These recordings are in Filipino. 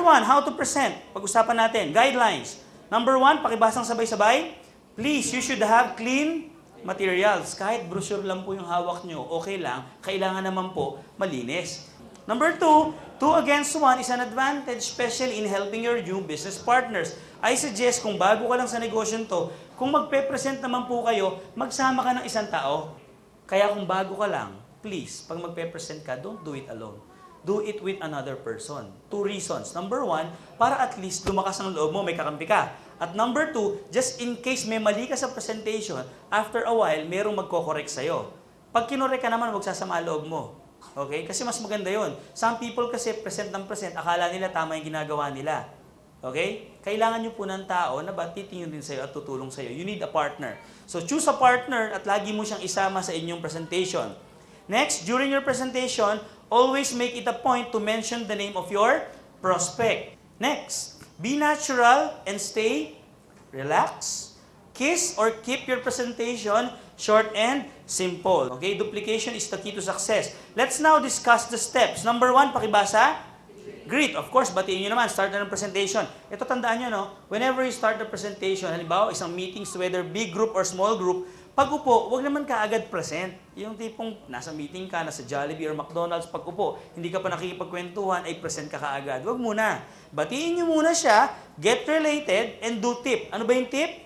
1, how to present. Pag-usapan natin. Guidelines. Number 1, pakibasang sabay-sabay. Please, you should have clean materials. Kahit brochure lang po yung hawak nyo, okay lang. Kailangan naman po malinis. Number 2, 2 against 1 is an advantage, especially in helping your new business partners. I suggest kung bago ka lang sa negosyo to, kung magpe-present naman po kayo, magsama ka ng isang tao. Kaya kung bago ka lang, please, pag magpe-present ka, don't do it alone. Do it with another person. 2 reasons. Number 1, para at least lumakas ang loob mo, may kakampi ka. At number 2, just in case may mali ka sa presentation, after a while, merong magko-correct sa'yo. Pag kinorek ka naman, magsasama loob mo. Okay? Kasi mas maganda yon. Some people kasi present ng present, akala nila tama yung ginagawa nila. Okay? Kailangan nyo po ng tao na ba titingin din sa'yo at tutulong sa'yo. You need a partner. So choose a partner at lagi mo siyang isama sa inyong presentation. Next, during your presentation, always make it a point to mention the name of your prospect. Next, be natural and stay relaxed. Kiss or keep your presentation short and simple. Okay, duplication is the key to success. Let's now discuss the steps. Number 1, pakibasa. Greet. Of course, batiin nyo naman. Start na ng presentation. Ito, tandaan nyo, no? Whenever you start the presentation, halimbawa, isang meetings, whether big group or small group, pag upo, huwag naman kaagad present. Yung tipong nasa meeting ka, nasa Jollibee or McDonald's, pag upo, hindi ka pa nakikipagkwentuhan, ay present ka kaagad. Huwag muna. Batiin nyo muna siya, get related, and do tip. Ano ba yung tip?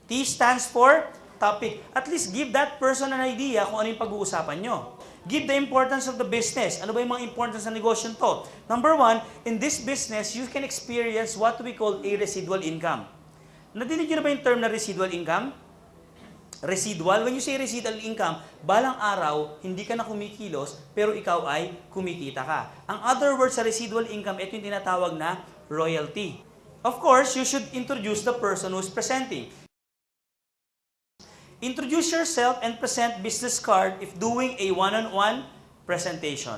T stands for topic. At least give that person an idea kung ano yung pag-uusapan nyo. Give the importance of the business. Ano ba yung mga importance ng negosyo to? Number 1, in this business, you can experience what we call a residual income. Nadinig nyo na ba yung term na residual income? Residual, when you say residual income, balang araw, hindi ka na kumikilos, pero ikaw ay kumikita ka. Ang other word sa residual income, ito yung tinatawag na royalty. Of course, you should introduce the person who's presenting. Introduce yourself and present business card if doing a one-on-one presentation.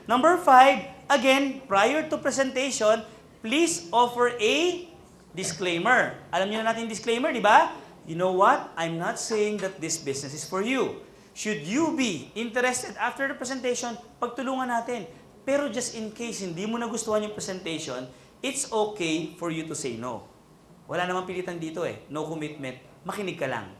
Number 5, again, prior to presentation, please offer a disclaimer. Alam niyo na natin disclaimer, di ba? You know what? I'm not saying that this business is for you. Should you be interested after the presentation, pagtulungan natin. Pero just in case hindi mo nagustuhan yung presentation, it's okay for you to say no. Wala namang pilitan dito eh. No commitment. Makinig ka lang.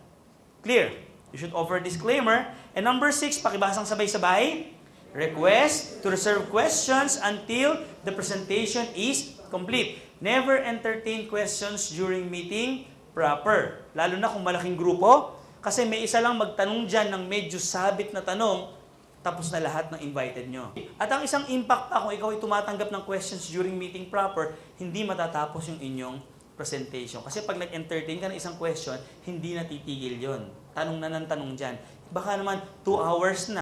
Clear? You should offer a disclaimer. And number 6, pakibasang sabay-sabay. Request to reserve questions until the presentation is complete. Never entertain questions during meeting proper. Lalo na kung malaking grupo. Kasi may isa lang magtanong dyan ng medyo sabit na tanong, tapos na lahat ng invited nyo. At ang isang impact pa kung ikaw ay tumatanggap ng questions during meeting proper, hindi matatapos yung inyong presentation. Kasi pag nag-entertain ka ng isang question, hindi natitigil yon. Tanong na ng tanong dyan. Baka naman 2 hours na.